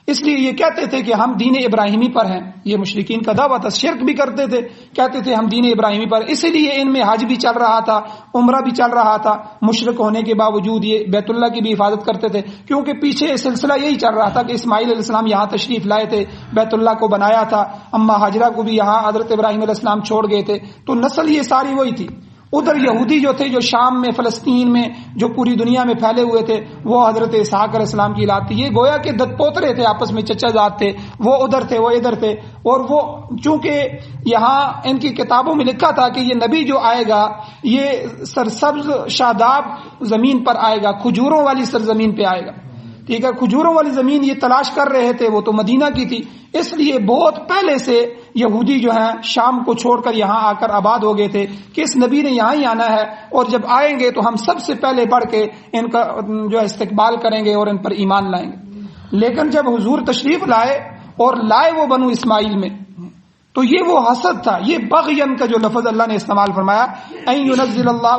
اس لیے یہ کہتے تھے کہ ہم دین ابراہیمی پر ہیں. یہ مشرکین کا دعویٰ تھا، شرک بھی کرتے تھے، کہتے تھے ہم دین ابراہیمی پر. اسی لیے ان میں حج بھی چل رہا تھا، عمرہ بھی چل رہا تھا. مشرک ہونے کے باوجود یہ بیت اللہ کی بھی حفاظت کرتے تھے، کیونکہ پیچھے سلسلہ یہی چل رہا تھا کہ اسماعیل علیہ السلام یہاں تشریف لائے تھے، بیت اللہ کو بنایا تھا، اما ہاجرہ کو بھی یہاں حضرت ابراہیم علیہ السلام چھوڑ گئے تھے. تو نسل یہ ساری وہی تھی. ادھر یہودی جو تھے، جو شام میں، فلسطین میں، جو پوری دنیا میں پھیلے ہوئے تھے، وہ حضرت اسحاق علیہ السلام کی اولاد تھی. یہ گویا کہ دت پوترے تھے، آپس میں چچا زاد تھے. وہ ادھر تھے، وہ ادھر تھے. اور وہ چونکہ یہاں ان کی کتابوں میں لکھا تھا کہ یہ نبی جو آئے گا یہ سرسبز شاداب زمین پر آئے گا، کھجوروں والی سرزمین پہ آئے گا، ٹھیک ہے. کھجوروں والی زمین یہ تلاش کر رہے تھے، وہ تو مدینہ کی تھی، اس لیے بہت پہلے سے یہودی جو ہیں شام کو چھوڑ کر یہاں آ کر آباد ہو گئے تھے کہ اس نبی نے یہاں ہی آنا ہے، اور جب آئیں گے تو ہم سب سے پہلے بڑھ کے ان کا جو ہے استقبال کریں گے اور ان پر ایمان لائیں گے. لیکن جب حضور تشریف لائے اور لائے وہ بنو اسماعیل میں، تو یہ وہ حسد تھا. یہ بغین کا جو لفظ اللہ نے استعمال فرمایا، ان ينزل اللہ،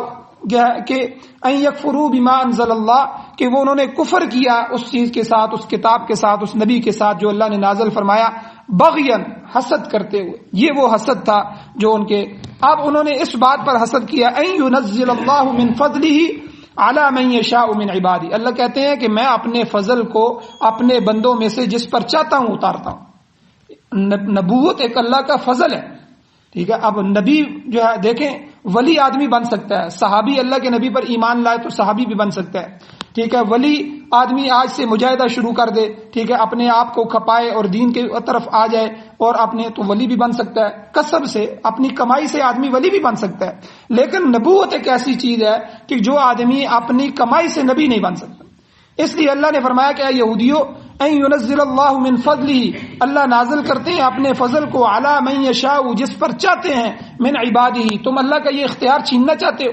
کہ ان یکفروا بما انزل اللہ، کہ وہ انہوں نے کفر کیا اس چیز کے ساتھ، اس کتاب کے ساتھ، اس نبی کے ساتھ جو اللہ نے نازل فرمایا، بغین، حسد کرتے ہوئے. یہ وہ حسد تھا جو ان کے. اب انہوں نے اس بات پر حسد کیا، ان ينزل اللہ من فضلہ علی من یشاء من عبادی. اللہ کہتے ہیں کہ میں اپنے فضل کو اپنے بندوں میں سے جس پر چاہتا ہوں اتارتا ہوں. نبوت ایک اللہ کا فضل ہے، ٹھیک ہے. اب نبی جو ہے دیکھیں، ولی آدمی بن سکتا ہے، صحابی اللہ کے نبی پر ایمان لائے تو صحابی بھی بن سکتا ہے، ٹھیک ہے. ولی آدمی آج سے مجاہدہ شروع کر دے، ٹھیک ہے، اپنے آپ کو کھپائے اور دین کے طرف آ جائے اور اپنے تو ولی بھی بن سکتا ہے. کسب سے، اپنی کمائی سے آدمی ولی بھی بن سکتا ہے. لیکن نبوت ایک ایسی چیز ہے کہ جو آدمی اپنی کمائی سے نبی نہیں بن سکتا. اس لیے اللہ نے فرمایا کہ اے یہودیو، ان ينزل اللہ من فضلہ، اللہ نازل کرتے ہیں اپنے فضل کو علی من یشاء، جس پر چاہتے ہیں، من عبادہ. تم اللہ کا یہ اختیار چھیننا چاہتے ہو.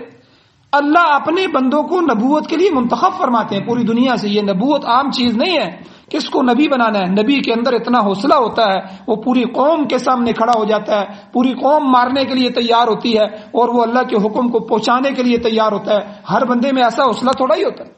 اللہ اپنے بندوں کو نبوت کے لیے منتخب فرماتے ہیں پوری دنیا سے. یہ نبوت عام چیز نہیں ہے، کس کو نبی بنانا ہے. نبی کے اندر اتنا حوصلہ ہوتا ہے، وہ پوری قوم کے سامنے کھڑا ہو جاتا ہے، پوری قوم مارنے کے لیے تیار ہوتی ہے اور وہ اللہ کے حکم کو پہنچانے کے لیے تیار ہوتا ہے. ہر بندے میں ایسا حوصلہ تھوڑا ہی ہوتا ہے.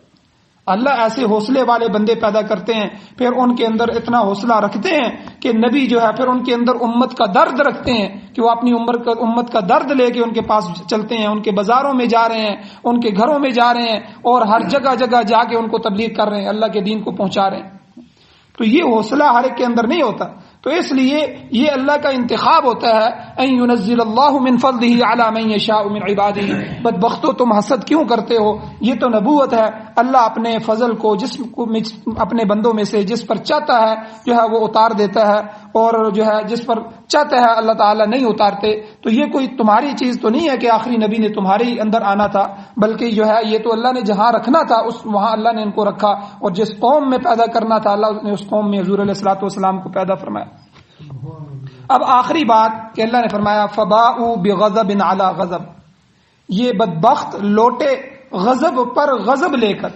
اللہ ایسے حوصلے والے بندے پیدا کرتے ہیں، پھر ان کے اندر اتنا حوصلہ رکھتے ہیں کہ نبی جو ہے پھر ان کے اندر امت کا درد رکھتے ہیں کہ وہ اپنی امت کا درد لے کے ان کے پاس چلتے ہیں، ان کے بازاروں میں جا رہے ہیں، ان کے گھروں میں جا رہے ہیں، اور ہر جگہ جگہ جا کے ان کو تبلیغ کر رہے ہیں، اللہ کے دین کو پہنچا رہے ہیں. تو یہ حوصلہ ہر ایک کے اندر نہیں ہوتا. تو اس لیے یہ اللہ کا انتخاب ہوتا ہے. ان ينزل اللہ من فضلہ علی من یشاء من عبادہ. بدبختو تم حسد کیوں کرتے ہو؟ یہ تو نبوت ہے. اللہ اپنے فضل کو اپنے بندوں میں سے جس پر چاہتا ہے جو ہے وہ اتار دیتا ہے، اور جو ہے جس پر چاہتا ہے اللہ تعالیٰ نہیں اتارتے. تو یہ کوئی تمہاری چیز تو نہیں ہے کہ آخری نبی نے تمہارے ہی اندر آنا تھا، بلکہ جو ہے یہ تو اللہ نے جہاں رکھنا تھا وہاں اللہ نے ان کو رکھا، اور جس قوم میں پیدا کرنا تھا اللہ نے اس قوم میں حضور علیہ الصلوۃ والسلام کو پیدا فرمایا. اب آخری بات کہ اللہ نے فرمایا فباؤوا بغضب علی غضب. یہ بدبخت لوٹے غضب پر غضب لے کر.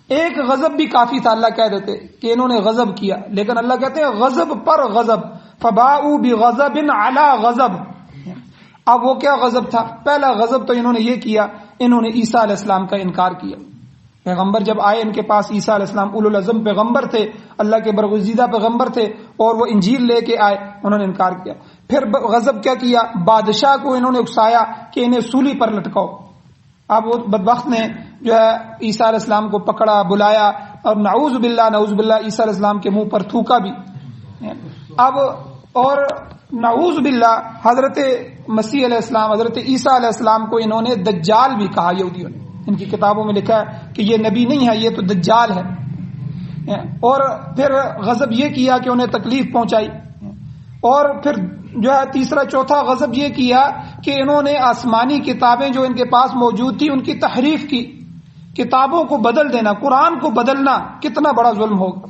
ایک غضب بھی کافی تھا، اللہ کہہ دیتے کہ انہوں نے غضب کیا، لیکن اللہ کہتے ہیں غضب پر غضب. فباؤوا بغضب علی غضب. اب وہ کیا غضب تھا؟ پہلا غضب تو انہوں نے یہ کیا، انہوں نے عیسیٰ علیہ السلام کا انکار کیا. پیغمبر جب آئے ان کے پاس عیسیٰ علیہ السلام اولو العزم پیغمبر تھے، اللہ کے برگزیدہ پیغمبر تھے، اور وہ انجیل لے کے آئے، انہوں نے انکار کیا. پھر غضب کیا کیا؟ بادشاہ کو انہوں نے اکسایا کہ انہیں سولی پر لٹکاؤ. اب وہ بدبخت نے جو ہے عیسیٰ علیہ السلام کو پکڑا، بلایا، اور نعوذ باللہ عیسیٰ علیہ السلام کے منہ پر تھوکا بھی. اب اور نعوذ باللہ حضرت مسیح علیہ السلام، حضرت عیسیٰ علیہ السلام کو انہوں نے دجال بھی کہا. یہودیوں نے ان کی کتابوں میں لکھا ہے کہ یہ نبی نہیں ہے، یہ تو دجال ہے. اور پھر غضب یہ کیا کہ انہیں تکلیف پہنچائی. اور پھر جو ہے تیسرا چوتھا غضب یہ کیا کہ انہوں نے آسمانی کتابیں جو ان کے پاس موجود تھی ان کی تحریف کی. کتابوں کو بدل دینا، قرآن کو بدلنا کتنا بڑا ظلم ہوگا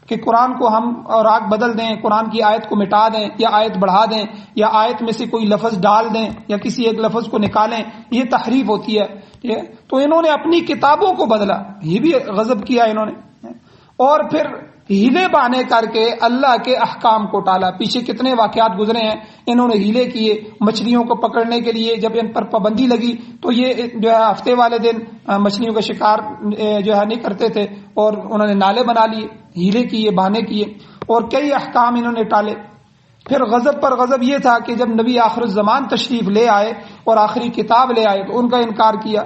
کہ قرآن کو ہم اور آگ بدل دیں، قرآن کی آیت کو مٹا دیں یا آیت بڑھا دیں یا آیت میں سے کوئی لفظ ڈال دیں یا کسی ایک لفظ کو نکالیں. یہ تحریف ہوتی ہے. تو انہوں نے اپنی کتابوں کو بدلا، یہ بھی غضب کیا انہوں نے. اور پھر ہیلے بانے کر کے اللہ کے احکام کو ٹالا. پیچھے کتنے واقعات گزرے ہیں، انہوں نے ہیلے کیے مچھلیوں کو پکڑنے کے لیے. جب ان پر پابندی لگی تو یہ جو ہے ہفتے والے دن مچھلیوں کا شکار جو ہے نہیں کرتے تھے، اور انہوں نے نالے بنا لیے، ہیلے کیے، بہانے کیے، اور کئی احکام انہوں نے ٹالے. پھر غضب پر غضب یہ تھا کہ جب نبی آخر الزمان تشریف لے آئے اور آخری کتاب لے آئے تو ان کا انکار کیا.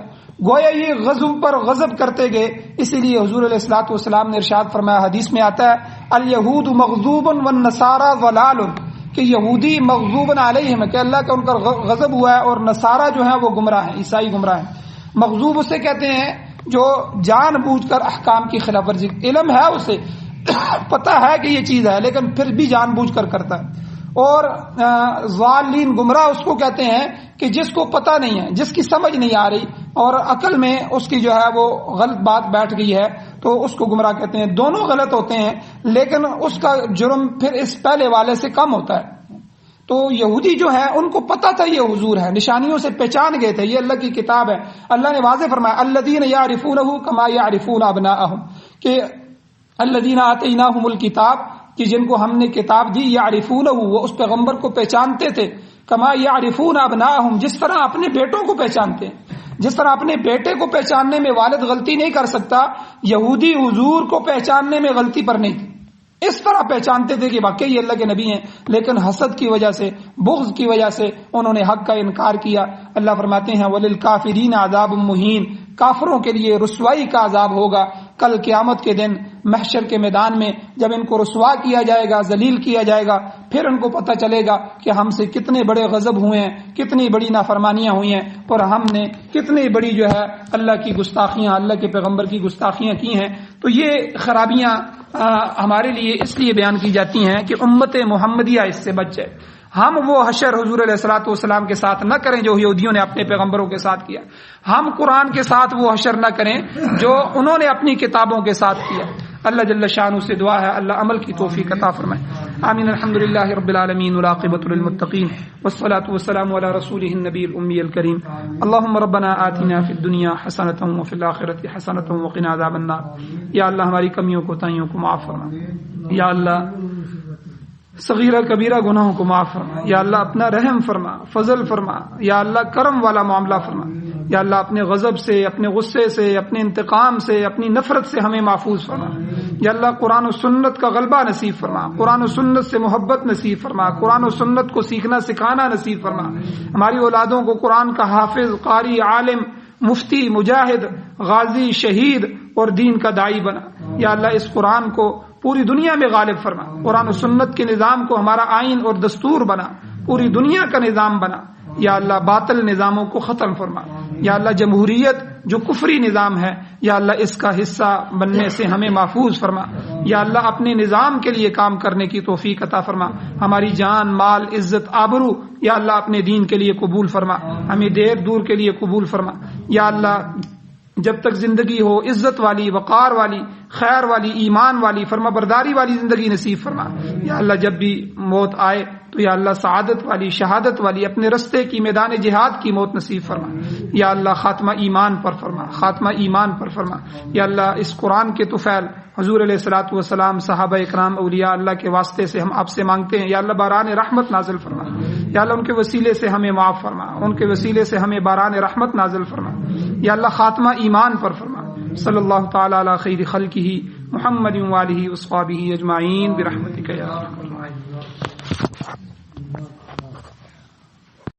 گویا یہ غضب پر غضب کرتے گئے. اسی لیے حضور علیہ الصلوۃ والسلام نے ارشاد فرمایا، حدیث میں آتا ہے الیہود مغضوب والنصارى ضلال، کہ یہودی مغضوب علیہم، کہ اللہ کا ان کا غضب ہوا ہے، اور نصارہ جو ہیں وہ گمراہ ہیں، عیسائی گمراہ ہیں. مغضوب اسے کہتے ہیں جو جان بوجھ کر احکام کی خلاف ورزی، علم ہے اسے پتہ ہے کہ یہ چیز ہے لیکن پھر بھی جان بوجھ کر کرتا ہے. اور ضالین گمراہ اس کو کہتے ہیں کہ جس کو پتہ نہیں ہے، جس کی سمجھ نہیں آ رہی اور عقل میں اس کی جو ہے وہ غلط بات بیٹھ گئی ہے تو اس کو گمراہ کہتے ہیں. دونوں غلط ہوتے ہیں لیکن اس کا جرم پھر اس پہلے والے سے کم ہوتا ہے. تو یہودی جو ہے ان کو پتہ تھا یہ حضور ہے، نشانیوں سے پہچان گئے تھے، یہ اللہ کی کتاب ہے. اللہ نے واضح فرمایا الذین یعرفونہ کما یعرفون ابناءہم، کہ الذین آتیناہم الکتاب، کہ جن کو ہم نے کتاب دی، یعرفونہ وہ اس پیغمبر کو پہچانتے تھے، کما یعرفون ابناءہم جس طرح اپنے بیٹوں کو پہچانتے ہیں. جس طرح اپنے بیٹے کو پہچاننے میں والد غلطی نہیں کر سکتا، یہودی حضور کو پہچاننے میں غلطی پر نہیں تھی. اس طرح پہچانتے تھے کہ واقعی یہ اللہ کے نبی ہیں، لیکن حسد کی وجہ سے، بغض کی وجہ سے انہوں نے حق کا انکار کیا. اللہ فرماتے ہیں وَلِلْكَافِرِينَ عَذَابٌ مُّهِينٌ، کافروں کے لیے رسوائی کا عذاب ہوگا کل قیامت کے دن محشر کے میدان میں. جب ان کو رسوا کیا جائے گا، ذلیل کیا جائے گا، پھر ان کو پتہ چلے گا کہ ہم سے کتنے بڑے غضب ہوئے ہیں، کتنی بڑی نافرمانیاں ہوئی ہیں، اور ہم نے کتنی بڑی جو ہے اللہ کی گستاخیاں، اللہ کے پیغمبر کی گستاخیاں کی ہیں. تو یہ خرابیاں ہمارے لیے اس لیے بیان کی جاتی ہیں کہ امت محمدیہ اس سے بچ جائے. ہم وہ حشر حضور علیہ الصلوۃ والسلام کے ساتھ نہ کریں جو یہودیوں نے اپنے پیغمبروں کے ساتھ کیا. ہم قرآن کے ساتھ وہ حشر نہ کریں جو انہوں نے اپنی کتابوں کے ساتھ کیا. اللہ جل شانہ سے دعا ہے اللہ عمل کی توفیق عطا فرمائے. آمین. الحمدللہ رب العالمین والعاقبۃ للمتقین والصلاة والسلام علی رسولہ النبی الامی الکریم. اللهم ربنا آتنا فی الدنیا حسنۃ وفی الآخرۃ حسنۃ وقنا عذاب النار. یا اللہ ہماری کمیوں کوتاہیوں کو معاف فرما. یا اللہ صغیرہ کبیرہ گناہوں کو معاف فرما. یا اللہ اپنا رحم فرما، فضل فرما. یا اللہ کرم والا معاملہ فرما. یا اللہ اپنے غضب سے، اپنے غصے سے، اپنے انتقام سے، اپنی نفرت سے ہمیں محفوظ فرما. یا اللہ قرآن و سنت کا غلبہ نصیب فرما، قرآن و سنت سے محبت نصیب فرما، قرآن و سنت کو سیکھنا سکھانا نصیب فرما. ہماری اولادوں کو قرآن کا حافظ، قاری، عالم، مفتی، مجاہد، غازی، شہید اور دین کا داعی بنا. یا اللہ اس قرآن کو پوری دنیا میں غالب فرما، قرآن و سنت کے نظام کو ہمارا آئین اور دستور بنا، پوری دنیا کا نظام بنا، یا اللہ باطل نظاموں کو ختم فرما، یا اللہ جمہوریت جو کفری نظام ہے یا اللہ اس کا حصہ بننے سے ہمیں محفوظ فرما، یا اللہ اپنے نظام کے لیے کام کرنے کی توفیق عطا فرما، ہماری جان مال عزت آبرو یا اللہ اپنے دین کے لیے قبول فرما، ہمیں دیر دور کے لیے قبول فرما، یا اللہ جب تک زندگی ہو عزت والی وقار والی خیر والی ایمان والی فرما برداری والی زندگی نصیب فرما، یا اللہ جب بھی موت آئے تو یا اللہ سعادت والی شہادت والی اپنے رستے کی میدان جہاد کی موت نصیب فرما، یا اللہ خاتمہ ایمان پر فرما، خاتمہ ایمان پر فرما، یا اللہ اس قرآن کے طفیل حضور علیہ الصلوۃ والسلام صحابہ اکرام اولیاء اللہ کے واسطے سے ہم آپ سے مانگتے ہیں، یا اللہ باران رحمت نازل فرما، یا اللہ ان کے وسیلے سے ہمیں معاف فرما، ان کے وسیلے سے ہمیں باران رحمت نازل فرما، یا اللہ خاتمہ ایمان پر فرما۔ صلی اللہ تعالی علی خیر خلقہ محمد وآلہ وصحبہ اجمعین برحمتک یا ارحم۔